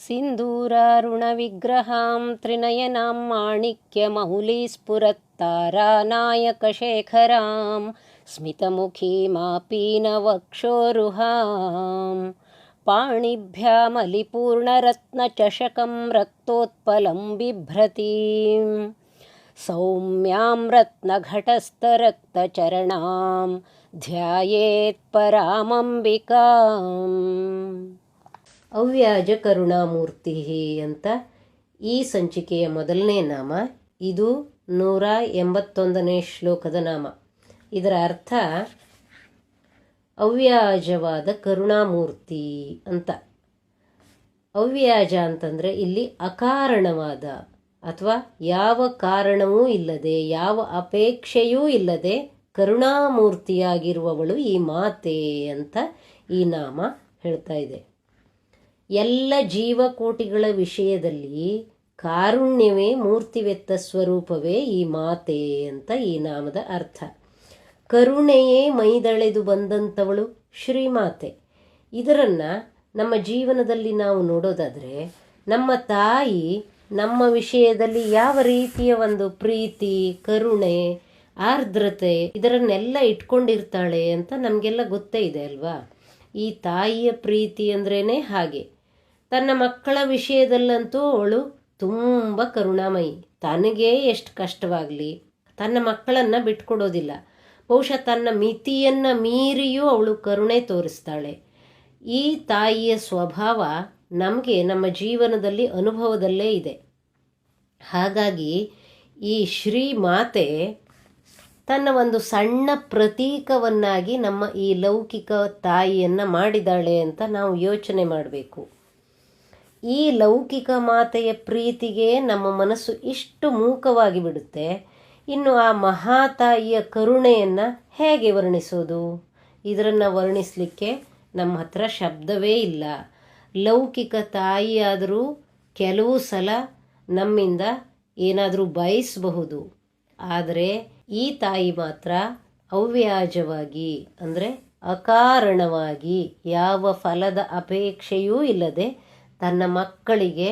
ಸಿಂಧೂರಾರುಣವಿಗ್ರಹಾಂ ತ್ರಿನಯನಾಂ ಮಾಣಿಕ್ಯಮೌಲೀಸ್ಫುರತ್ತಾರಾನಾಯಕಶೇಖರಾಂ ಸ್ಮಿತಮುಖೀಮಾಪೀನವಕ್ಷೋರುಹಾಂ ಪಾಣಿಭ್ಯಾಮಲಿಪೂರ್ಣರತ್ನಚಷಕಂ ರಕ್ತೋತ್ಪಲಂ ಬಿಭ್ರತೀಂ ಸೌಮ್ಯಾಂ ರತ್ನಘಟಸ್ಥರಕ್ತಚರಣಾಂ ಧ್ಯಾಯೇತ್ ಪರಾಮಂಬಿಕಾಂ. ಅವ್ಯಾಜ ಕರುಣಾಮೂರ್ತಿ ಅಂತ ಈ ಸಂಚಿಕೆಯ ಮೊದಲನೇ ನಾಮ. ಇದು 181ನೇ ಶ್ಲೋಕದ ನಾಮ. ಇದರ ಅರ್ಥ ಅವ್ಯಾಜವಾದ ಕರುಣಾಮೂರ್ತಿ ಅಂತ. ಅವ್ಯಾಜ ಅಂತಂದರೆ ಇಲ್ಲಿ ಅಕಾರಣವಾದ ಅಥವಾ ಯಾವ ಕಾರಣವೂ ಇಲ್ಲದೆ, ಯಾವ ಅಪೇಕ್ಷೆಯೂ ಇಲ್ಲದೆ ಕರುಣಾಮೂರ್ತಿಯಾಗಿರುವವಳು ಈ ಮಾತೆ ಅಂತ ಈ ನಾಮ ಹೇಳ್ತಾ ಇದೆ. ಎಲ್ಲ ಜೀವಕೋಟಿಗಳ ವಿಷಯದಲ್ಲಿ ಕಾರುಣ್ಯವೇ ಮೂರ್ತಿವೆತ್ತ ಸ್ವರೂಪವೇ ಈ ಮಾತೆ ಅಂತ ಈ ನಾಮದ ಅರ್ಥ. ಕರುಣೆಯೇ ಮೈದಳೆದು ಬಂದಂಥವಳು ಶ್ರೀಮಾತೆ. ಇದರನ್ನು ನಮ್ಮ ಜೀವನದಲ್ಲಿ ನಾವು ನೋಡೋದಾದರೆ, ನಮ್ಮ ತಾಯಿ ನಮ್ಮ ವಿಷಯದಲ್ಲಿ ಯಾವ ರೀತಿಯ ಒಂದು ಪ್ರೀತಿ, ಕರುಣೆ, ಆರ್ದ್ರತೆ ಇದರನ್ನೆಲ್ಲ ಇಟ್ಕೊಂಡಿರ್ತಾಳೆ ಅಂತ ನಮಗೆಲ್ಲ ಗೊತ್ತೇ ಇದೆ ಅಲ್ವಾ. ಈ ತಾಯಿಯ ಪ್ರೀತಿ ಅಂದ್ರೇ ಹಾಗೆ. ತನ್ನ ಮಕ್ಕಳ ವಿಷಯದಲ್ಲಂತೂ ಅವಳು ತುಂಬ ಕರುಣಾಮಯಿ. ತನಗೇ ಎಷ್ಟು ಕಷ್ಟವಾಗಲಿ ತನ್ನ ಮಕ್ಕಳನ್ನು ಬಿಟ್ಕೊಡೋದಿಲ್ಲ. ಬಹುಶಃ ತನ್ನ ಮಿತಿಯನ್ನು ಮೀರಿಯೂ ಅವಳು ಕರುಣೆ ತೋರಿಸ್ತಾಳೆ. ಈ ತಾಯಿಯ ಸ್ವಭಾವ ನಮಗೆ ನಮ್ಮ ಜೀವನದಲ್ಲಿ ಅನುಭವದಲ್ಲೇ ಇದೆ. ಹಾಗಾಗಿ ಈ ಶ್ರೀ ಮಾತೆ ತನ್ನ ಒಂದು ಸಣ್ಣ ಪ್ರತೀಕವನ್ನಾಗಿ ನಮ್ಮ ಈ ಲೌಕಿಕ ತಾಯಿಯನ್ನು ಮಾಡಿದಾಳೆ ಅಂತ ನಾವು ಯೋಚನೆ ಮಾಡಬೇಕು. ಈ ಲೌಕಿಕ ಮಾತೆಯ ಪ್ರೀತಿಗೆ ನಮ್ಮ ಮನಸ್ಸು ಇಷ್ಟು ಮೂಕವಾಗಿ ಬಿಡುತ್ತೆ. ಇನ್ನು ಆ ಮಹಾತಾಯಿಯ ಕರುಣೆಯನ್ನು ಹೇಗೆ ವರ್ಣಿಸೋದು? ಇದನ್ನು ವರ್ಣಿಸಲಿಕ್ಕೆ ನಮ್ಮ ಹತ್ರ ಶಬ್ದವೇ ಇಲ್ಲ. ಲೌಕಿಕ ತಾಯಿಯಾದರೂ ಕೆಲವು ಸಲ ನಮ್ಮಿಂದ ಏನಾದರೂ ಬಯಸಬಹುದು. ಆದರೆ ಈ ತಾಯಿ ಮಾತ್ರ ಅವ್ಯಾಜವಾಗಿ ಅಂದರೆ ಅಕಾರಣವಾಗಿ ಯಾವ ಫಲದ ಅಪೇಕ್ಷೆಯೂ ಇಲ್ಲದೆ ತನ್ನ ಮಕ್ಕಳಿಗೆ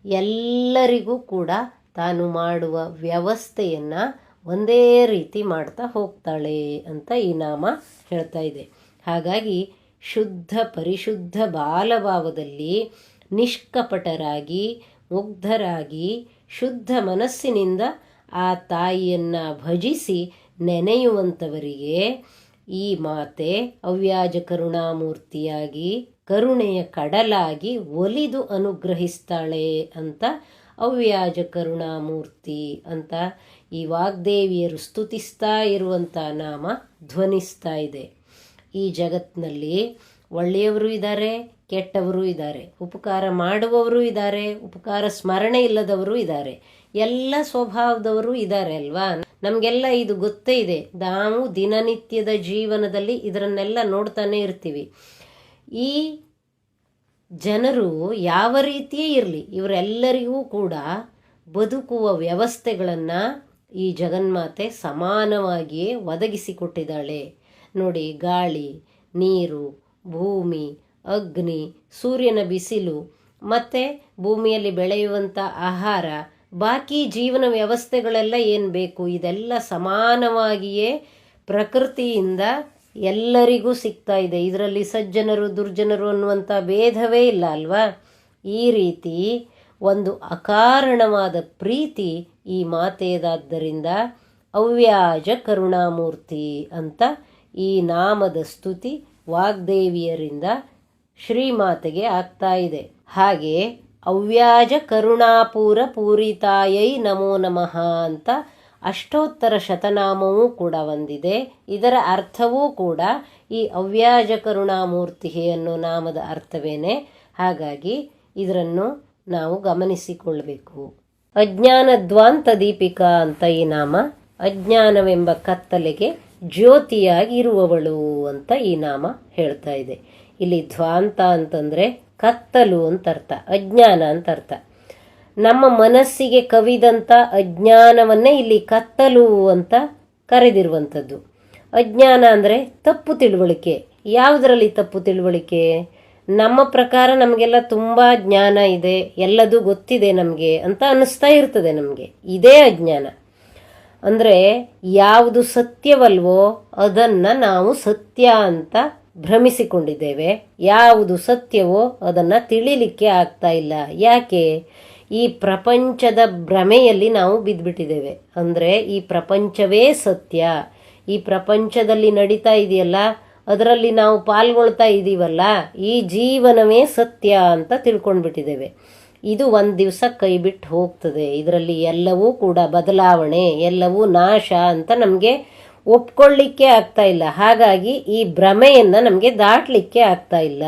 ಎಲ್ಲರಿಗೂ ಕೂಡ ತಾನು ಮಾಡುವ ವ್ಯವಸ್ಥೆಯನ್ನು ಒಂದೇ ರೀತಿ ಮಾಡ್ತಾ ಹೋಗ್ತಾಳೆ ಅಂತ ಈ ನಾಮ ಹೇಳ್ತಾ ಇದೆ. ಹಾಗಾಗಿ ಶುದ್ಧ ಪರಿಶುದ್ಧ ಬಾಲಭಾವದಲ್ಲಿ ನಿಷ್ಕಪಟರಾಗಿ ಮುಗ್ಧರಾಗಿ ಶುದ್ಧ ಮನಸ್ಸಿನಿಂದ ಆ ತಾಯಿಯನ್ನು ಭಜಿಸಿ ನೆನೆಯುವಂಥವರಿಗೆ ಈ ಮಾತೆ ಅವ್ಯಾಜ ಕರುಣಾಮೂರ್ತಿಯಾಗಿ ಕರುಣೆಯ ಕಡಲಾಗಿ ಒಲಿದು ಅನುಗ್ರಹಿಸ್ತಾಳೆ ಅಂತ ಅವ್ಯಾಜ ಕರುಣಾಮೂರ್ತಿ ಅಂತ ಈ ವಾಗ್ದೇವಿಯರು ಸ್ತುತಿಸ್ತಾ ಇರುವಂಥ ನಾಮ ಧ್ವನಿಸ್ತಾ ಇದೆ. ಈ ಜಗತ್ತಿನಲ್ಲಿ ಒಳ್ಳೆಯವರು ಇದ್ದಾರೆ, ಕೆಟ್ಟವರು ಇದ್ದಾರೆ, ಉಪಕಾರ ಮಾಡುವವರು ಇದ್ದಾರೆ, ಉಪಕಾರ ಸ್ಮರಣೆ ಇಲ್ಲದವರು ಇದ್ದಾರೆ, ಎಲ್ಲ ಸ್ವಭಾವದವರು ಇದ್ದಾರೆ ಅಲ್ವಾ. ನಮಗೆಲ್ಲ ಇದು ಗೊತ್ತೇ ಇದೆ. ನಾವು ದಿನನಿತ್ಯದ ಜೀವನದಲ್ಲಿ ಇದರನ್ನೆಲ್ಲ ನೋಡ್ತಾನೆ ಇರ್ತೀವಿ. ಈ ಜನರು ಯಾವ ರೀತಿಯೇ ಇರಲಿ, ಇವರೆಲ್ಲರಿಗೂ ಕೂಡ ಬದುಕುವ ವ್ಯವಸ್ಥೆಗಳನ್ನು ಈ ಜಗನ್ಮಾತೆ ಸಮಾನವಾಗಿಯೇ ಒದಗಿಸಿಕೊಟ್ಟಿದ್ದಾಳೆ. ನೋಡಿ, ಗಾಳಿ, ನೀರು, ಭೂಮಿ, ಅಗ್ನಿ, ಸೂರ್ಯನ ಬಿಸಿಲು ಮತ್ತು ಭೂಮಿಯಲ್ಲಿ ಬೆಳೆಯುವಂಥ ಆಹಾರ, ಬಾಕಿ ಜೀವನ ವ್ಯವಸ್ಥೆಗಳೆಲ್ಲ ಏನು ಬೇಕು ಇದೆಲ್ಲ ಸಮಾನವಾಗಿಯೇ ಪ್ರಕೃತಿಯಿಂದ ಎಲ್ಲರಿಗೂ ಸಿಗ್ತಾ ಇದೆ. ಇದರಲ್ಲಿ ಸಜ್ಜನರು ದುರ್ಜನರು ಅನ್ನುವಂಥ ಭೇದವೇ ಇಲ್ಲ ಅಲ್ವಾ. ಈ ರೀತಿ ಒಂದು ಅಕಾರಣವಾದ ಪ್ರೀತಿ ಈ ಮಾತೆಯದಾದ್ದರಿಂದ ಅವ್ಯಾಜ ಕರುಣಾಮೂರ್ತಿ ಅಂತ ಈ ನಾಮದ ಸ್ತುತಿ ವಾಗ್ದೇವಿಯರಿಂದ ಶ್ರೀಮಾತೆಗೆ ಆಗ್ತಾ ಇದೆ. ಹಾಗೆ ಅವ್ಯಾಜ ಕರುಣಾಪೂರ ಪೂರಿತಾಯೈ ನಮೋ ನಮಃ ಅಂತ ಅಷ್ಟೋತ್ತರ ಶತನಾಮವೂ ಕೂಡ ಒಂದಿದೆ. ಇದರ ಅರ್ಥವೂ ಕೂಡ ಈ ಅವ್ಯಾಜ ಕರುಣಾಮೂರ್ತಿ ಅನ್ನೋ ನಾಮದ ಅರ್ಥವೇನೆ. ಹಾಗಾಗಿ ಇದನ್ನು ನಾವು ಗಮನಿಸಿಕೊಳ್ಬೇಕು. ಅಜ್ಞಾನದ್ವಾಂತ ದೀಪಿಕಾ ಅಂತ ಈ ನಾಮ. ಅಜ್ಞಾನವೆಂಬ ಕತ್ತಲೆಗೆ ಜ್ಯೋತಿಯಾಗಿರುವವಳು ಅಂತ ಈ ನಾಮ ಹೇಳ್ತಾ ಇದೆ. ಇಲ್ಲಿ ಧ್ವಾಂತ ಅಂತಂದರೆ ಕತ್ತಲು ಅಂತ ಅರ್ಥ, ಅಜ್ಞಾನ ಅಂತ ಅರ್ಥ. ನಮ್ಮ ಮನಸ್ಸಿಗೆ ಕವಿದಂಥ ಅಜ್ಞಾನವನ್ನೇ ಇಲ್ಲಿ ಕತ್ತಲು ಅಂತ ಕರೆದಿರುವಂಥದ್ದು. ಅಜ್ಞಾನ ಅಂದರೆ ತಪ್ಪು ತಿಳುವಳಿಕೆ. ಯಾವುದರಲ್ಲಿ ತಪ್ಪು ತಿಳುವಳಿಕೆ? ನಮ್ಮ ಪ್ರಕಾರ ನಮಗೆಲ್ಲ ತುಂಬ ಜ್ಞಾನ ಇದೆ, ಎಲ್ಲದೂ ಗೊತ್ತಿದೆ ನಮಗೆ ಅಂತ ಅನ್ನಿಸ್ತಾ ಇರ್ತದೆ ನಮಗೆ. ಇದೇ ಅಜ್ಞಾನ. ಅಂದರೆ ಯಾವುದು ಸತ್ಯವಲ್ವೋ ಅದನ್ನು ನಾವು ಸತ್ಯ ಅಂತ ಭ್ರಮಿಸಿಕೊಂಡಿದ್ದೇವೆ. ಯಾವುದು ಸತ್ಯವೋ ಅದನ್ನು ತಿಳಿಲಿಕ್ಕೆ ಆಗ್ತಾ ಇಲ್ಲ. ಯಾಕೆ? ಈ ಪ್ರಪಂಚದ ಭ್ರಮೆಯಲ್ಲಿ ನಾವು ಬಿದ್ದುಬಿಟ್ಟಿದ್ದೇವೆ. ಅಂದರೆ ಈ ಪ್ರಪಂಚವೇ ಸತ್ಯ, ಈ ಪ್ರಪಂಚದಲ್ಲಿ ನಡೀತಾ ಇದೆಯಲ್ಲ ಅದರಲ್ಲಿ ನಾವು ಪಾಲ್ಗೊಳ್ತಾ ಇದ್ದೀವಲ್ಲ, ಈ ಜೀವನವೇ ಸತ್ಯ ಅಂತ ತಿಳ್ಕೊಂಡ್ಬಿಟ್ಟಿದ್ದೇವೆ. ಇದು ಒಂದು ದಿವಸ ಕೈ ಬಿಟ್ಟು ಹೋಗ್ತದೆ. ಇದರಲ್ಲಿ ಎಲ್ಲವೂ ಕೂಡ ಬದಲಾವಣೆ, ಎಲ್ಲವೂ ನಾಶ ಅಂತ ನಮಗೆ ಒಪ್ಕೊಳ್ಳಿಕ್ಕೆ ಆಗ್ತಾ ಇಲ್ಲ. ಹಾಗಾಗಿ ಈ ಭ್ರಮೆಯನ್ನು ನಮಗೆ ದಾಟಲಿಕ್ಕೆ ಆಗ್ತಾ ಇಲ್ಲ.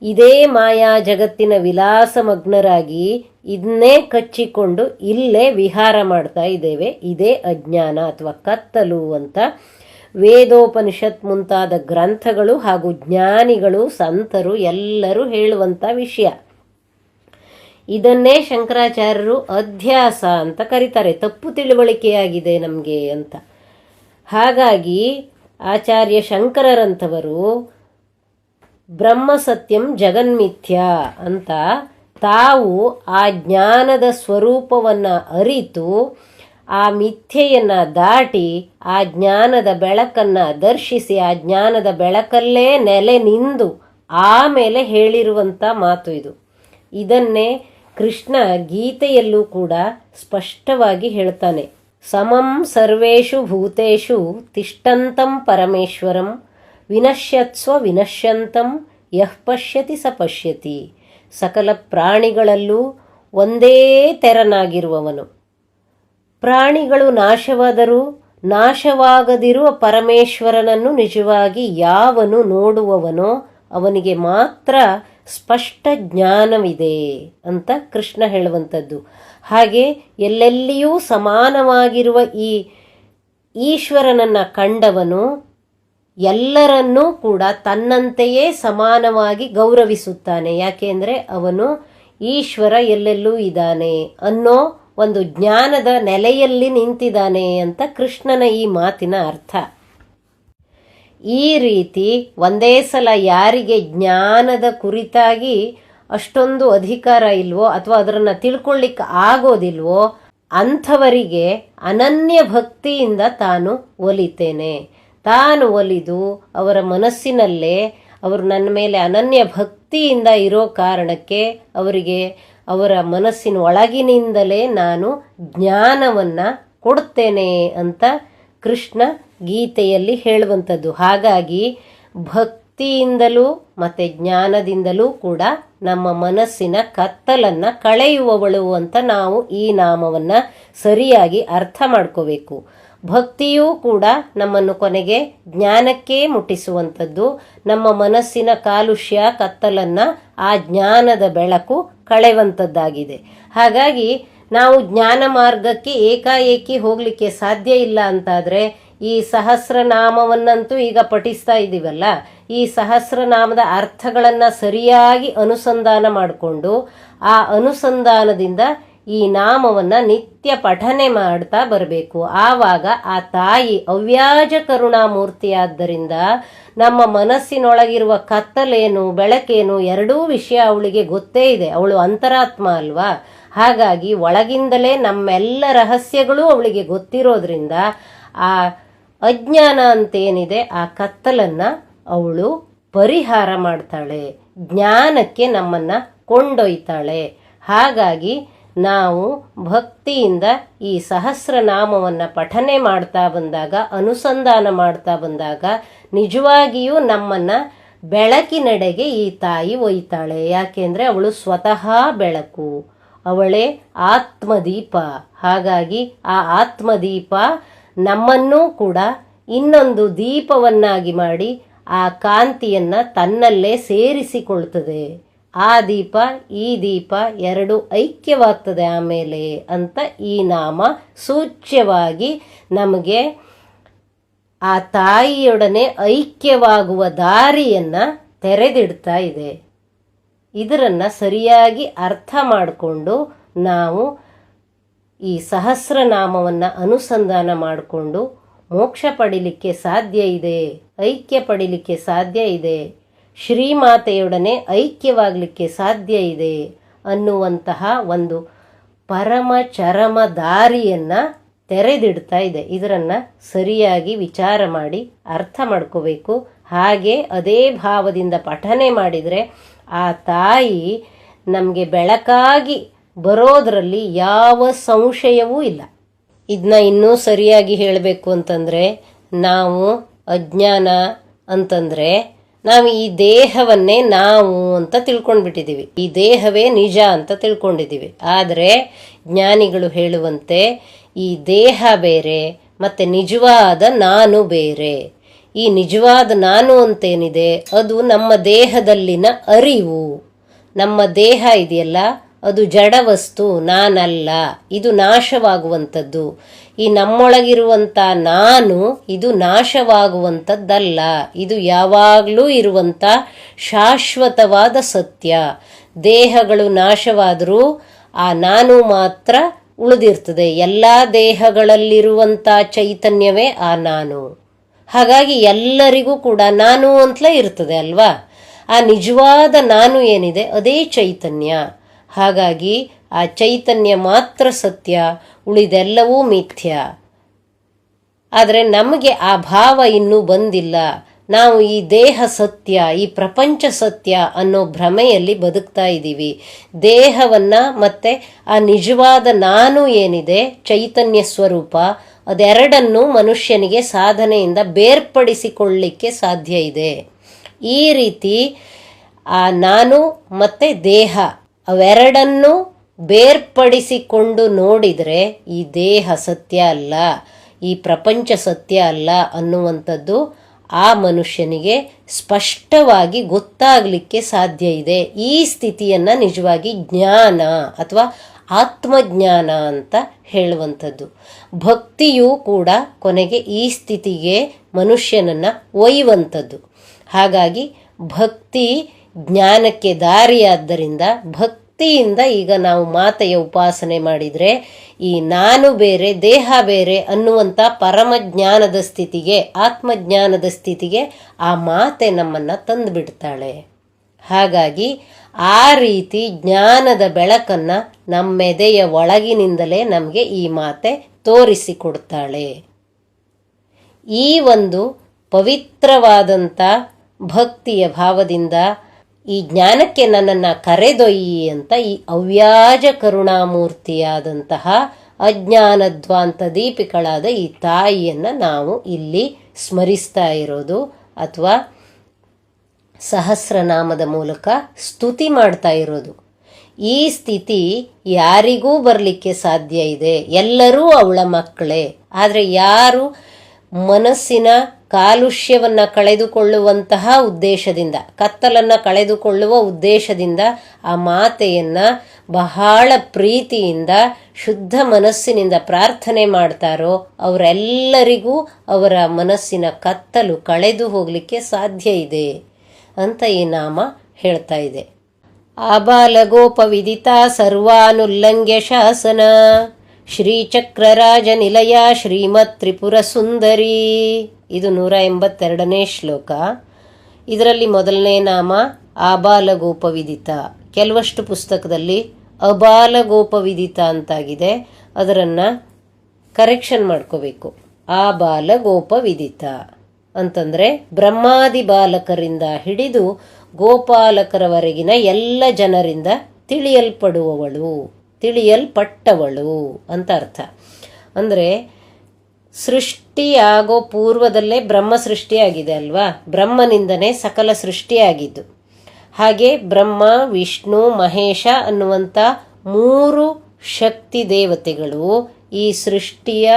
ಇದೇ ಮಾಯಾ ಜಗತ್ತಿನ ವಿಲಾಸಮಗ್ನರಾಗಿ ಇದನ್ನೇ ಕಚ್ಚಿಕೊಂಡು ಇಲ್ಲೇ ವಿಹಾರ ಮಾಡ್ತಾ ಇದ್ದೇವೆ. ಇದೇ ಅಜ್ಞಾನ ಅಥವಾ ಕತ್ತಲು ಅಂತ ವೇದೋಪನಿಷತ್ ಮುಂತಾದ ಗ್ರಂಥಗಳು ಹಾಗೂ ಜ್ಞಾನಿಗಳು, ಸಂತರು ಎಲ್ಲರೂ ಹೇಳುವಂಥ ವಿಷಯ. ಇದನ್ನೇ ಶಂಕರಾಚಾರ್ಯರು ಅಧ್ಯಾಸ ಅಂತ ಕರೀತಾರೆ. ತಪ್ಪು ತಿಳುವಳಿಕೆಯಾಗಿದೆ ನಮಗೆ ಅಂತ. ಹಾಗಾಗಿ ಆಚಾರ್ಯ ಶಂಕರರಂಥವರು ಬ್ರಹ್ಮ ಸತ್ಯಂ ಜಗನ್ಮಿಥ್ಯ ಅಂತ ತಾವು ಆ ಜ್ಞಾನದ ಸ್ವರೂಪವನ್ನು ಅರಿತು ಆ ಮಿಥ್ಯೆಯನ್ನು ದಾಟಿ ಆ ಜ್ಞಾನದ ಬೆಳಕನ್ನು ದರ್ಶಿಸಿ ಆ ಜ್ಞಾನದ ಬೆಳಕಲ್ಲೇ ನೆಲೆ ನಿಂದು ಆಮೇಲೆ ಹೇಳಿರುವಂಥ ಮಾತು ಇದು. ಇದನ್ನೇ ಕೃಷ್ಣ ಗೀತೆಯಲ್ಲೂ ಕೂಡ ಸ್ಪಷ್ಟವಾಗಿ ಹೇಳ್ತಾನೆ. ಸಮಂ ಸರ್ವೇಷು ಭೂತೇಷು ತಿಷ್ಟಂತಂ ಪರಮೇಶ್ವರಂ ವಿನಶ್ಯತ್ಸ್ವ ವಿನಶ್ಯಂತಂ ಯಃ ಪಶ್ಯತಿ ಸ ಪಶ್ಯತಿ. ಸಕಲ ಪ್ರಾಣಿಗಳಲ್ಲೂ ಒಂದೇ ತೆರನಾಗಿರುವವನು. ಪ್ರಾಣಿಗಳು ನಾಶವಾದರೂ ನಾಶವಾಗದಿರುವ ಪರಮೇಶ್ವರನನ್ನು ನಿಜವಾಗಿ ಯಾವನು ನೋಡುವವನೋ ಅವನಿಗೆ ಮಾತ್ರ ಸ್ಪಷ್ಟ ಜ್ಞಾನವಿದೆ ಅಂತ ಕೃಷ್ಣ ಹೇಳುವಂಥದ್ದು. ಹಾಗೆ ಎಲ್ಲೆಲ್ಲಿಯೂ ಸಮಾನವಾಗಿರುವ ಈ ಈಶ್ವರನನ್ನು ಕಂಡವನು ಎಲ್ಲರನ್ನೂ ಕೂಡ ತನ್ನಂತೆಯೇ ಸಮಾನವಾಗಿ ಗೌರವಿಸುತ್ತಾನೆ. ಯಾಕೆಂದರೆ ಅವನು ಈಶ್ವರ ಎಲ್ಲೆಲ್ಲೂ ಇದ್ದಾನೆ ಅನ್ನೋ ಒಂದು ಜ್ಞಾನದ ನೆಲೆಯಲ್ಲಿ ನಿಂತಿದ್ದಾನೆ ಅಂತ ಕೃಷ್ಣನ ಈ ಮಾತಿನ ಅರ್ಥ. ಈ ರೀತಿ ಒಂದೇ ಸಲ ಯಾರಿಗೆ ಜ್ಞಾನದ ಕುರಿತಾಗಿ ಅಷ್ಟೊಂದು ಅಧಿಕಾರ ಇಲ್ವೋ ಅಥವಾ ಅದನ್ನು ತಿಳ್ಕೊಳ್ಳಿಕ್ಕೆ ಆಗೋದಿಲ್ವೋ ಅಂಥವರಿಗೆ ಅನನ್ಯ ಭಕ್ತಿಯಿಂದ ತಾನು ಒಲಿತೇನೆ. ತಾನು ಒಲಿದು ಅವರ ಮನಸ್ಸಿನಲ್ಲೇ ಅವರು ನನ್ನ ಮೇಲೆ ಅನನ್ಯ ಭಕ್ತಿಯಿಂದ ಇರೋ ಕಾರಣಕ್ಕೆ ಅವರಿಗೆ ಅವರ ಮನಸ್ಸಿನ ಒಳಗಿನಿಂದಲೇ ನಾನು ಜ್ಞಾನವನ್ನು ಕೊಡ್ತೇನೆ ಅಂತ ಕೃಷ್ಣ ಗೀತೆಯಲ್ಲಿ ಹೇಳುವಂಥದ್ದು. ಹಾಗಾಗಿ ಭಕ್ತಿಯಿಂದಲೂ ಮತ್ತು ಜ್ಞಾನದಿಂದಲೂ ಕೂಡ ನಮ್ಮ ಮನಸ್ಸಿನ ಕತ್ತಲನ್ನು ಕಳೆಯುವವಳು ಅಂತ ನಾವು ಈ ನಾಮವನ್ನು ಸರಿಯಾಗಿ ಅರ್ಥ ಮಾಡ್ಕೋಬೇಕು. ಭಕ್ತಿಯೂ ಕೂಡ ನಮ್ಮನ್ನು ಕೊನೆಗೆ ಜ್ಞಾನಕ್ಕೆ ಮುಟ್ಟಿಸುವಂಥದ್ದು. ನಮ್ಮ ಮನಸ್ಸಿನ ಕಾಲುಷ್ಯ ಕತ್ತಲನ್ನು ಆ ಜ್ಞಾನದ ಬೆಳಕು ಕಳೆಯುವಂಥದ್ದಾಗಿದೆ. ಹಾಗಾಗಿ ನಾವು ಜ್ಞಾನ ಮಾರ್ಗಕ್ಕೆ ಏಕಾಏಕಿ ಹೋಗಲಿಕ್ಕೆ ಸಾಧ್ಯ ಇಲ್ಲ ಅಂತಾದರೆ ಈ ಸಹಸ್ರನಾಮವನ್ನಂತೂ ಈಗ ಪಠಿಸ್ತಾ ಇದ್ದೀವಲ್ಲ, ಈ ಸಹಸ್ರನಾಮದ ಅರ್ಥಗಳನ್ನು ಸರಿಯಾಗಿ ಅನುಸಂಧಾನ ಮಾಡಿಕೊಂಡು ಆ ಅನುಸಂಧಾನದಿಂದ ಈ ನಾಮವನ್ನು ನಿತ್ಯ ಪಠನೆ ಮಾಡ್ತಾ ಬರಬೇಕು. ಆವಾಗ ಆ ತಾಯಿ ಅವ್ಯಾಜ ಕರುಣಾಮೂರ್ತಿಯಾದ್ದರಿಂದ ನಮ್ಮ ಮನಸ್ಸಿನೊಳಗಿರುವ ಕತ್ತಲೇನು ಬೆಳಕೇನು ಎರಡೂ ವಿಷಯ ಅವಳಿಗೆ ಗೊತ್ತೇ ಇದೆ. ಅವಳು ಅಂತರಾತ್ಮ ಅಲ್ವಾ. ಹಾಗಾಗಿ ಒಳಗಿಂದಲೇ ನಮ್ಮೆಲ್ಲ ರಹಸ್ಯಗಳು ಅವಳಿಗೆ ಗೊತ್ತಿರೋದ್ರಿಂದ ಆ ಅಜ್ಞಾನ ಅಂತೇನಿದೆ ಆ ಕತ್ತಲನ್ನು ಅವಳು ಪರಿಹಾರ ಮಾಡ್ತಾಳೆ, ಜ್ಞಾನಕ್ಕೆ ನಮ್ಮನ್ನು ಕೊಂಡೊಯ್ತಾಳೆ. ಹಾಗಾಗಿ ನಾವು ಭಕ್ತಿಯಿಂದ ಈ ಸಹಸ್ರನಾಮವನ್ನು ಪಠನೆ ಮಾಡ್ತಾ ಬಂದಾಗ, ಅನುಸಂಧಾನ ಮಾಡ್ತಾ ಬಂದಾಗ ನಿಜವಾಗಿಯೂ ನಮ್ಮನ್ನು ಬೆಳಕಿನೆಡೆಗೆ ಈ ತಾಯಿ ಒಯ್ತಾಳೆ. ಯಾಕೆಂದರೆ ಅವಳು ಸ್ವತಃ ಬೆಳಕು, ಅವಳೇ ಆತ್ಮದೀಪ. ಹಾಗಾಗಿ ಆ ಆತ್ಮದೀಪ ನಮ್ಮನ್ನೂ ಕೂಡ ಇನ್ನೊಂದು ದೀಪವನ್ನಾಗಿ ಮಾಡಿ ಆ ಕಾಂತಿಯನ್ನು ತನ್ನಲ್ಲೇ ಸೇರಿಸಿಕೊಳ್ತದೆ. ಆ ದೀಪ ಈ ದೀಪ ಎರಡು ಐಕ್ಯವಾಗ್ತದೆ ಆಮೇಲೆ ಅಂತ ಈ ನಾಮ ಸೂಚ್ಯವಾಗಿ ನಮಗೆ ಆ ತಾಯಿಯೊಡನೆ ಐಕ್ಯವಾಗುವ ದಾರಿಯನ್ನು ತೆರೆದಿಡ್ತಾ ಇದೆ. ಇದರನ್ನು ಸರಿಯಾಗಿ ಅರ್ಥ ಮಾಡಿಕೊಂಡು ನಾವು ಈ ಸಹಸ್ರನಾಮವನ್ನು ಅನುಸಂಧಾನ ಮಾಡಿಕೊಂಡು ಮೋಕ್ಷ ಪಡಿಲಿಕ್ಕೆ ಸಾಧ್ಯ ಇದೆ, ಐಕ್ಯ ಪಡಿಲಿಕ್ಕೆ ಸಾಧ್ಯ ಇದೆ, ಶ್ರೀಮಾತೆಯೊಡನೆ ಐಕ್ಯವಾಗಲಿಕ್ಕೆ ಸಾಧ್ಯ ಇದೆ ಅನ್ನುವಂತಹ ಒಂದು ಪರಮ ಚರಮ ದಾರಿಯನ್ನು ತೆರೆದಿಡ್ತಾ ಇದೆ. ಇದನ್ನು ಸರಿಯಾಗಿ ವಿಚಾರ ಮಾಡಿ ಅರ್ಥ ಮಾಡ್ಕೋಬೇಕು. ಹಾಗೆ ಅದೇ ಭಾವದಿಂದ ಪಠನೆ ಮಾಡಿದರೆ ಆ ತಾಯಿ ನಮಗೆ ಬೆಳಕಾಗಿ ಬರೋದರಲ್ಲಿ ಯಾವ ಸಂಶಯವೂ ಇಲ್ಲ. ಇದನ್ನ ಇನ್ನೂ ಸರಿಯಾಗಿ ಹೇಳಬೇಕು ಅಂತಂದರೆ, ನಾವು ಅಜ್ಞಾನ ಅಂತಂದರೆ ನಾವು ಈ ದೇಹವನ್ನೇ ನಾವು ಅಂತ ತಿಳ್ಕೊಂಡ್ಬಿಟ್ಟಿದ್ದೀವಿ. ಈ ದೇಹವೇ ನಿಜ ಅಂತ ತಿಳ್ಕೊಂಡಿದ್ದೀವಿ. ಆದರೆ ಜ್ಞಾನಿಗಳು ಹೇಳುವಂತೆ ಈ ದೇಹ ಬೇರೆ ಮತ್ತು ನಿಜವಾದ ನಾನು ಬೇರೆ. ಈ ನಿಜವಾದ ನಾನು ಅಂತೇನಿದೆ ಅದು ನಮ್ಮ ದೇಹದಲ್ಲಿನ ಅರಿವು. ನಮ್ಮ ದೇಹ ಇದೆಯಲ್ಲ ಅದು ಜಡವಸ್ತು, ನಾನಲ್ಲ. ಇದು ನಾಶವಾಗುವಂಥದ್ದು. ಈ ನಮ್ಮೊಳಗಿರುವಂಥ ನಾನು ಇದು ನಾಶವಾಗುವಂಥದ್ದಲ್ಲ. ಇದು ಯಾವಾಗಲೂ ಇರುವಂಥ ಶಾಶ್ವತವಾದ ಸತ್ಯ. ದೇಹಗಳು ನಾಶವಾದರೂ ಆ ನಾನು ಮಾತ್ರ ಉಳಿದಿರ್ತದೆ. ಎಲ್ಲ ದೇಹಗಳಲ್ಲಿರುವಂಥ ಚೈತನ್ಯವೇ ಆ ನಾನು. ಹಾಗಾಗಿ ಎಲ್ಲರಿಗೂ ಕೂಡ ನಾನು ಅಂತಲೇ ಇರ್ತದೆ ಅಲ್ವಾ. ಆ ನಿಜವಾದ ನಾನು ಏನಿದೆ ಅದೇ ಚೈತನ್ಯ. ಹಾಗಾಗಿ ಆ ಚೈತನ್ಯ ಮಾತ್ರ ಸತ್ಯ, ಉಳಿದೆಲ್ಲವೂ ಮಿಥ್ಯ. ಆದರೆ ನಮಗೆ ಆ ಭಾವ ಇನ್ನೂ ಬಂದಿಲ್ಲ. ನಾವು ಈ ದೇಹ ಸತ್ಯ, ಈ ಪ್ರಪಂಚ ಸತ್ಯ ಅನ್ನೋ ಭ್ರಮೆಯಲ್ಲಿ ಬದುಕ್ತಾ ಇದ್ದೀವಿ. ದೇಹವನ್ನು ಮತ್ತೆ ಆ ನಿಜವಾದ ನಾನು ಏನಿದೆ ಚೈತನ್ಯ ಸ್ವರೂಪ, ಅದೆರಡನ್ನೂ ಮನುಷ್ಯನಿಗೆ ಸಾಧನೆಯಿಂದ ಬೇರ್ಪಡಿಸಿಕೊಳ್ಳಲಿಕ್ಕೆ ಸಾಧ್ಯ ಇದೆ. ಈ ರೀತಿ ಆ ನಾನು ಮತ್ತು ದೇಹ ಅವೆರಡನ್ನೂ ಬೇರ್ಪಡಿಸಿಕೊಂಡು ನೋಡಿದರೆ ಈ ದೇಹ ಸತ್ಯ ಅಲ್ಲ, ಈ ಪ್ರಪಂಚ ಸತ್ಯ ಅಲ್ಲ ಅನ್ನುವಂಥದ್ದು ಆ ಮನುಷ್ಯನಿಗೆ ಸ್ಪಷ್ಟವಾಗಿ ಗೊತ್ತಾಗಲಿಕ್ಕೆ ಸಾಧ್ಯ ಇದೆ. ಈ ಸ್ಥಿತಿಯನ್ನು ನಿಜವಾಗಿ ಜ್ಞಾನ ಅಥವಾ ಆತ್ಮಜ್ಞಾನ ಅಂತ ಹೇಳುವಂಥದ್ದು. ಭಕ್ತಿಯೂ ಕೂಡ ಕೊನೆಗೆ ಈ ಸ್ಥಿತಿಗೆ ಮನುಷ್ಯನನ್ನು ಒಯ್ಯುವಂಥದ್ದು. ಹಾಗಾಗಿ ಭಕ್ತಿ ಜ್ಞಾನಕ್ಕೆ ದಾರಿಯಾದ್ದರಿಂದ ಭಕ್ತಿಯಿಂದ ಈಗ ನಾವು ಮಾತೆಯ ಉಪಾಸನೆ ಮಾಡಿದರೆ ಈ ನಾನು ಬೇರೆ ದೇಹ ಬೇರೆ ಅನ್ನುವಂಥ ಪರಮಜ್ಞಾನದ ಸ್ಥಿತಿಗೆ, ಆತ್ಮಜ್ಞಾನದ ಸ್ಥಿತಿಗೆ ಆ ಮಾತೆ ನಮ್ಮನ್ನು ತಂದುಬಿಡ್ತಾಳೆ. ಹಾಗಾಗಿ ಆ ರೀತಿ ಜ್ಞಾನದ ಬೆಳಕನ್ನು ನಮ್ಮೆದೆಯ ಒಳಗಿನಿಂದಲೇ ನಮಗೆ ಈ ಮಾತೆ ತೋರಿಸಿಕೊಡ್ತಾಳೆ. ಈ ಒಂದು ಪವಿತ್ರವಾದಂಥ ಭಕ್ತಿಯ ಭಾವದಿಂದ ಈ ಜ್ಞಾನಕ್ಕೆ ನನ್ನನ್ನು ಕರೆದೊಯ್ಯಿ ಅಂತ ಈ ಅವ್ಯಾಜ ಕರುಣಾಮೂರ್ತಿಯಾದಂತಹ ಅಜ್ಞಾನಧ್ವಾಂತ ದೀಪಿಗಳಾದ ಈ ತಾಯಿಯನ್ನು ನಾವು ಇಲ್ಲಿ ಸ್ಮರಿಸ್ತಾ ಇರೋದು ಅಥವಾ ಸಹಸ್ರನಾಮದ ಮೂಲಕ ಸ್ತುತಿ ಮಾಡ್ತಾ ಇರೋದು. ಈ ಸ್ಥಿತಿ ಯಾರಿಗೂ ಬರಲಿಕ್ಕೆ ಸಾಧ್ಯ ಇದೆ. ಎಲ್ಲರೂ ಅವಳ ಮಕ್ಕಳೇ. ಆದರೆ ಯಾರು ಮನಸ್ಸಿನ ಕಾಲುಷ್ಯವನ್ನು ಕಳೆದುಕೊಳ್ಳುವಂತಹ ಉದ್ದೇಶದಿಂದ, ಕತ್ತಲನ್ನು ಕಳೆದುಕೊಳ್ಳುವ ಉದ್ದೇಶದಿಂದ ಆ ಮಾತೆಯನ್ನು ಬಹಳ ಪ್ರೀತಿಯಿಂದ ಶುದ್ಧ ಮನಸ್ಸಿನಿಂದ ಪ್ರಾರ್ಥನೆ ಮಾಡ್ತಾರೋ ಅವರೆಲ್ಲರಿಗೂ ಅವರ ಮನಸ್ಸಿನ ಕತ್ತಲು ಕಳೆದು ಹೋಗಲಿಕ್ಕೆ ಸಾಧ್ಯ ಇದೆ ಅಂತ ಈ ನಾಮ ಹೇಳ್ತಾ ಇದೆ. ಆಬಾಲಗೋಪ ವಿದಿತ ಸರ್ವಾನುಲ್ಲಂಘ್ಯ ಶಾಸನ ಶ್ರೀಚಕ್ರರಾಜ ನಿಲಯ ಶ್ರೀಮತ್ ತ್ರಿಪುರ ಸುಂದರಿ. ಇದು 182ನೇ ಶ್ಲೋಕ. ಇದರಲ್ಲಿ ಮೊದಲನೇ ನಾಮ ಆಬಾಲಗೋಪ ವಿದಿತ. ಕೆಲವಷ್ಟು ಪುಸ್ತಕದಲ್ಲಿ ಅಬಾಲಗೋಪ ವಿದಿತ ಅಂತಾಗಿದೆ. ಅದನ್ನು ಕರೆಕ್ಷನ್ ಮಾಡ್ಕೋಬೇಕು. ಆಬಾಲಗೋಪ ವಿದಿತ ಅಂತಂದರೆ ಬ್ರಹ್ಮಾದಿ ಬಾಲಕರಿಂದ ಹಿಡಿದು ಗೋಪಾಲಕರವರೆಗಿನ ಎಲ್ಲ ಜನರಿಂದ ತಿಳಿಯಲ್ಪಡುವವಳು, ತಿಳಿಯಲ್ಪಟ್ಟವಳು ಅಂತ ಅರ್ಥ. ಅಂದರೆ ಸೃಷ್ಟಿಯಾಗೋ ಪೂರ್ವದಲ್ಲೇ ಬ್ರಹ್ಮ ಸೃಷ್ಟಿಯಾಗಿದೆ ಅಲ್ವಾ. ಬ್ರಹ್ಮನಿಂದನೇ ಸಕಲ ಸೃಷ್ಟಿಯಾಗಿದ್ದು. ಹಾಗೆ ಬ್ರಹ್ಮ, ವಿಷ್ಣು, ಮಹೇಶ ಅನ್ನುವಂಥ 3 ಶಕ್ತಿ ದೇವತೆಗಳು ಈ ಸೃಷ್ಟಿಯ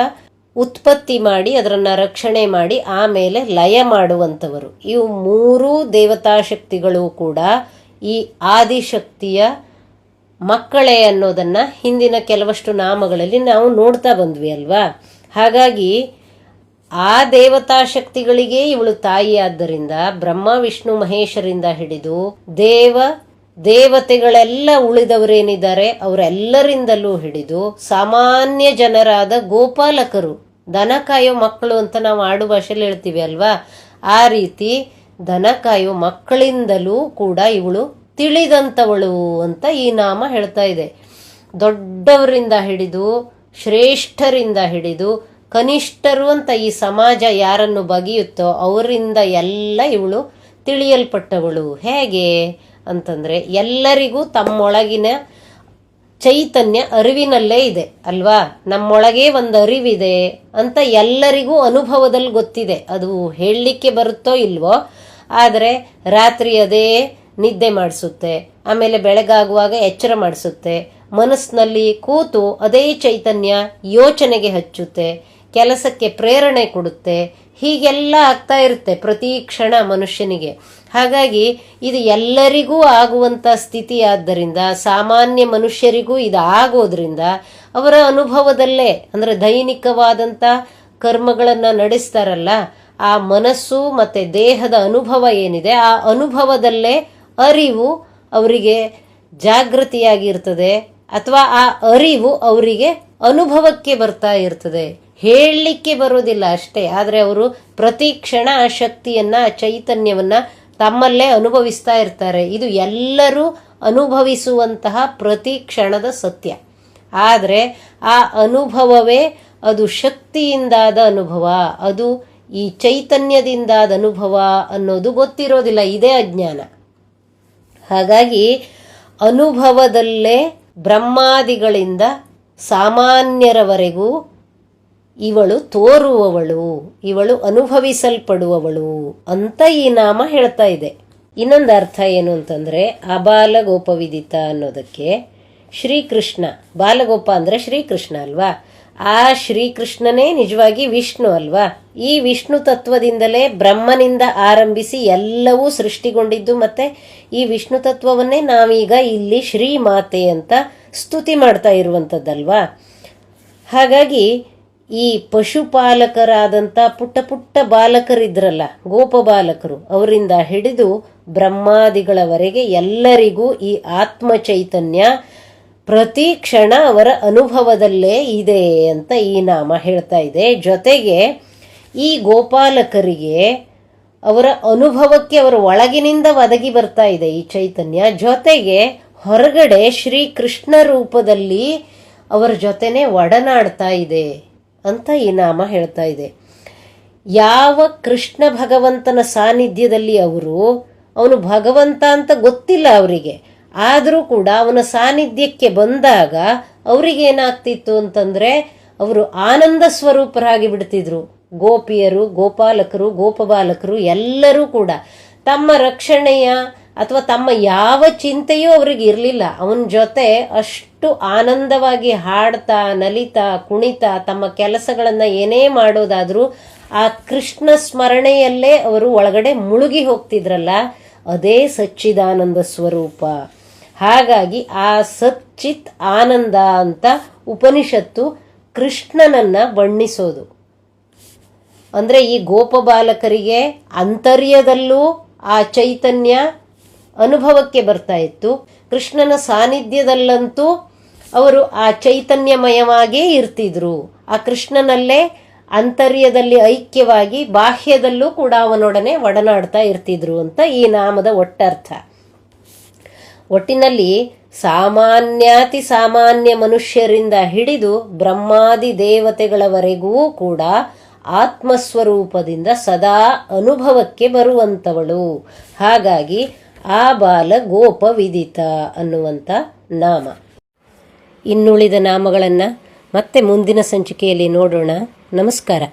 ಉತ್ಪತ್ತಿ ಮಾಡಿ ಅದನ್ನು ರಕ್ಷಣೆ ಮಾಡಿ ಆಮೇಲೆ ಲಯ ಮಾಡುವಂಥವರು. ಇವು 3 ದೇವತಾ ಶಕ್ತಿಗಳು ಕೂಡ ಈ ಆದಿಶಕ್ತಿಯ ಮಕ್ಕಳೇ ಅನ್ನೋದನ್ನು ಹಿಂದಿನ ಕೆಲವಷ್ಟು ನಾಮಗಳಲ್ಲಿ ನಾವು ನೋಡ್ತಾ ಬಂದ್ವಿ ಅಲ್ವಾ. ಹಾಗಾಗಿ ಆ ದೇವತಾ ಶಕ್ತಿಗಳಿಗೆ ಇವಳು ತಾಯಿ. ಆದ್ದರಿಂದ ಬ್ರಹ್ಮ, ವಿಷ್ಣು, ಮಹೇಶರಿಂದ ಹಿಡಿದು ದೇವತೆಗಳೆಲ್ಲ ಉಳಿದವರೇನಿದ್ದಾರೆ ಅವರೆಲ್ಲರಿಂದಲೂ ಹಿಡಿದು ಸಾಮಾನ್ಯ ಜನರಾದ ಗೋಪಾಲಕರು, ದನ ಕಾಯೋ ಮಕ್ಕಳು ಅಂತ ನಾವು ಆಡು ಭಾಷೆಯಲ್ಲಿ ಹೇಳ್ತೀವಿ ಅಲ್ವಾ. ಆ ರೀತಿ ದನ ಕಾಯೋ ಮಕ್ಕಳಿಂದಲೂ ಕೂಡ ಇವಳು ತಿಳಿದಂಥವಳು ಅಂತ ಈ ನಾಮ ಹೇಳ್ತಾ ಇದೆ. ದೊಡ್ಡವರಿಂದ ಹಿಡಿದು ಶ್ರೇಷ್ಠರಿಂದ ಹಿಡಿದು ಕನಿಷ್ಠರು ಅಂತ ಈ ಸಮಾಜ ಯಾರನ್ನು ಬಗೆಯುತ್ತೋ ಅವರಿಂದ ಎಲ್ಲ ಇವಳು ತಿಳಿಯಲ್ಪಟ್ಟವಳು. ಹೇಗೆ ಅಂತಂದರೆ ಎಲ್ಲರಿಗೂ ತಮ್ಮೊಳಗಿನ ಚೈತನ್ಯ ಅರಿವಿನಲ್ಲೇ ಇದೆ ಅಲ್ವಾ. ನಮ್ಮೊಳಗೆ ಒಂದು ಅರಿವಿದೆ ಅಂತ ಎಲ್ಲರಿಗೂ ಅನುಭವದಲ್ಲಿ ಗೊತ್ತಿದೆ. ಅದು ಹೇಳಲಿಕ್ಕೆ ಬರುತ್ತೋ ಇಲ್ವೋ, ಆದರೆ ರಾತ್ರಿ ಅದೇ ನಿದ್ದೆ ಮಾಡಿಸುತ್ತೆ, ಆಮೇಲೆ ಬೆಳಗಾಗುವಾಗ ಎಚ್ಚರ ಮಾಡಿಸುತ್ತೆ, ಮನಸ್ಸಿನಲ್ಲಿ ಕೂತು ಅದೇ ಚೈತನ್ಯ ಯೋಚನೆಗೆ ಹಚ್ಚುತ್ತೆ, ಕೆಲಸಕ್ಕೆ ಪ್ರೇರಣೆ ಕೊಡುತ್ತೆ. ಹೀಗೆಲ್ಲ ಆಗ್ತಾ ಇರುತ್ತೆ ಪ್ರತಿ ಕ್ಷಣ ಮನುಷ್ಯನಿಗೆ. ಹಾಗಾಗಿ ಇದು ಎಲ್ಲರಿಗೂ ಆಗುವಂಥ ಸ್ಥಿತಿ ಆದ್ದರಿಂದ, ಸಾಮಾನ್ಯ ಮನುಷ್ಯರಿಗೂ ಇದು ಆಗೋದ್ರಿಂದ ಅವರ ಅನುಭವದಲ್ಲೇ, ಅಂದರೆ ದೈನಿಕವಾದಂಥ ಕರ್ಮಗಳನ್ನು ನಡೆಸ್ತಾರಲ್ಲ, ಆ ಮನಸ್ಸು ಮತ್ತು ದೇಹದ ಅನುಭವ ಏನಿದೆ ಆ ಅನುಭವದಲ್ಲೇ ಅರಿವು ಅವರಿಗೆ ಜಾಗೃತಿಯಾಗಿರ್ತದೆ, ಅಥವಾ ಆ ಅರಿವು ಅವರಿಗೆ ಅನುಭವಕ್ಕೆ ಬರ್ತಾ ಇರ್ತದೆ. ಹೇಳಲಿಕ್ಕೆ ಬರೋದಿಲ್ಲ ಅಷ್ಟೇ, ಆದರೆ ಅವರು ಪ್ರತಿ ಕ್ಷಣ ಆ ಶಕ್ತಿಯನ್ನು, ಆ ಚೈತನ್ಯವನ್ನು ತಮ್ಮಲ್ಲೇ ಅನುಭವಿಸ್ತಾ ಇರ್ತಾರೆ. ಇದು ಎಲ್ಲರೂ ಅನುಭವಿಸುವಂತಹ ಪ್ರತಿ ಕ್ಷಣದ ಸತ್ಯ. ಆದರೆ ಆ ಅನುಭವವೇ ಅದು ಶಕ್ತಿಯಿಂದಾದ ಅನುಭವ, ಅದು ಈ ಚೈತನ್ಯದಿಂದಾದ ಅನುಭವ ಅನ್ನೋದು ಗೊತ್ತಿರೋದಿಲ್ಲ. ಇದೇ ಅಜ್ಞಾನ. ಹಾಗಾಗಿ ಅನುಭವದಲ್ಲೇ ಬ್ರಹ್ಮಾದಿಗಳಿಂದ ಸಾಮಾನ್ಯರವರೆಗೂ ಇವಳು ತೋರುವವಳು, ಇವಳು ಅನುಭವಿಸಲ್ಪಡುವವಳು ಅಂತ ಈ ನಾಮ ಹೇಳ್ತಾ ಇದೆ. ಇನ್ನೊಂದು ಅರ್ಥ ಏನು ಅಂತಂದರೆ, ಅಬಾಲಗೋಪವಿದಿತ ಅನ್ನೋದಕ್ಕೆ ಶ್ರೀಕೃಷ್ಣ, ಬಾಲಗೋಪ ಅಂದರೆ ಶ್ರೀಕೃಷ್ಣ ಅಲ್ವಾ, ಆ ಶ್ರೀಕೃಷ್ಣನೇ ನಿಜವಾಗಿ ವಿಷ್ಣು ಅಲ್ವಾ. ಈ ವಿಷ್ಣು ತತ್ವದಿಂದಲೇ ಬ್ರಹ್ಮನಿಂದ ಆರಂಭಿಸಿ ಎಲ್ಲವೂ ಸೃಷ್ಟಿಗೊಂಡಿದ್ದು, ಮತ್ತು ಈ ವಿಷ್ಣು ತತ್ವವನ್ನೇ ನಾವೀಗ ಇಲ್ಲಿ ಶ್ರೀಮಾತೆ ಅಂತ ಸ್ತುತಿ ಮಾಡ್ತಾ ಇರುವಂಥದ್ದಲ್ವಾ. ಹಾಗಾಗಿ ಈ ಪಶುಪಾಲಕರಾದಂಥ ಪುಟ್ಟ ಪುಟ್ಟ ಬಾಲಕರಿದ್ರಲ್ಲ, ಗೋಪಬಾಲಕರು, ಅವರಿಂದ ಹಿಡಿದು ಬ್ರಹ್ಮಾದಿಗಳವರೆಗೆ ಎಲ್ಲರಿಗೂ ಈ ಆತ್ಮ ಚೈತನ್ಯ ಪ್ರತಿ ಕ್ಷಣ ಅವರ ಅನುಭವದಲ್ಲೇ ಇದೆ ಅಂತ ಈ ನಾಮ ಹೇಳ್ತಾ ಇದೆ. ಜೊತೆಗೆ ಈ ಗೋಪಾಲಕರಿಗೆ ಅವರ ಅನುಭವಕ್ಕೆ ಅವರ ಒಳಗಿನಿಂದ ಒದಗಿ ಬರ್ತಾ ಇದೆ ಈ ಚೈತನ್ಯ. ಜೊತೆಗೆ ಹೊರಗಡೆ ಶ್ರೀಕೃಷ್ಣ ರೂಪದಲ್ಲಿ ಅವರ ಜೊತೆನೆ ಒಡನಾಡ್ತಾ ಇದೆ ಅಂತ ಈ ನಾಮ ಹೇಳ್ತಾ ಇದೆ. ಯಾವ ಕೃಷ್ಣ ಭಗವಂತನ ಸಾನ್ನಿಧ್ಯದಲ್ಲಿ ಅವನು ಭಗವಂತ ಅಂತ ಗೊತ್ತಿಲ್ಲ ಅವರಿಗೆ, ಆದರೂ ಕೂಡ ಅವನ ಸಾನ್ನಿಧ್ಯಕ್ಕೆ ಬಂದಾಗ ಅವರಿಗೇನಾಗ್ತಿತ್ತು ಅಂತಂದರೆ ಅವರು ಆನಂದ ಸ್ವರೂಪರಾಗಿ ಬಿಡ್ತಿದ್ರು. ಗೋಪಿಯರು, ಗೋಪಾಲಕರು, ಗೋಪಬಾಲಕರು ಎಲ್ಲರೂ ಕೂಡ ತಮ್ಮ ರಕ್ಷಣೆಯ ಅಥವಾ ತಮ್ಮ ಯಾವ ಚಿಂತೆಯೂ ಅವ್ರಿಗೆ ಇರಲಿಲ್ಲ. ಅವನ ಜೊತೆ ಅಷ್ಟು ಆನಂದವಾಗಿ ಹಾಡ್ತಾ, ನಲಿತಾ, ಕುಣಿತಾ ತಮ್ಮ ಕೆಲಸಗಳನ್ನು ಏನೇ ಮಾಡೋದಾದರೂ ಆ ಕೃಷ್ಣ ಸ್ಮರಣೆಯಲ್ಲೇ ಅವರು ಒಳಗಡೆ ಮುಳುಗಿ ಹೋಗ್ತಿದ್ರಲ್ಲ, ಅದೇ ಸಚ್ಚಿದಾನಂದ ಸ್ವರೂಪ. ಹಾಗಾಗಿ ಆ ಸಚ್ಚಿತ್ ಆನಂದ ಅಂತ ಉಪನಿಷತ್ತು ಕೃಷ್ಣನನ್ನ ಬಣ್ಣಿಸೋದು. ಅಂದರೆ ಈ ಗೋಪಬಾಲಕರಿಗೆ ಅಂತರ್ಯದಲ್ಲೂ ಆ ಚೈತನ್ಯ ಅನುಭವಕ್ಕೆ ಬರ್ತಾ ಇತ್ತು. ಕೃಷ್ಣನ ಸಾನ್ನಿಧ್ಯದಲ್ಲಂತೂ ಅವರು ಆ ಚೈತನ್ಯಮಯವಾಗೇ ಇರ್ತಿದ್ರು. ಆ ಕೃಷ್ಣನಲ್ಲೇ ಅಂತರ್ಯದಲ್ಲಿ ಐಕ್ಯವಾಗಿ ಬಾಹ್ಯದಲ್ಲೂ ಕೂಡ ಅವನೊಡನೆ ಒಡನಾಡ್ತಾ ಇರ್ತಿದ್ರು ಅಂತ ಈ ನಾಮದ ಒಟ್ಟರ್ಥ. ಒಟ್ಟಿನಲ್ಲಿ ಸಾಮಾನ್ಯಾತಿ ಸಾಮಾನ್ಯ ಮನುಷ್ಯರಿಂದ ಹಿಡಿದು ಬ್ರಹ್ಮಾದಿ ದೇವತೆಗಳವರೆಗೂ ಕೂಡ ಆತ್ಮಸ್ವರೂಪದಿಂದ ಸದಾ ಅನುಭವಕ್ಕೆ ಬರುವಂಥವಳು. ಹಾಗಾಗಿ ಆ ಬಾಲ ಗೋಪ ವಿದಿತ ಅನ್ನುವಂಥ ನಾಮ. ಇನ್ನುಳಿದ ನಾಮಗಳನ್ನು ಮತ್ತೆ ಮುಂದಿನ ಸಂಚಿಕೆಯಲ್ಲಿ ನೋಡೋಣ. ನಮಸ್ಕಾರ.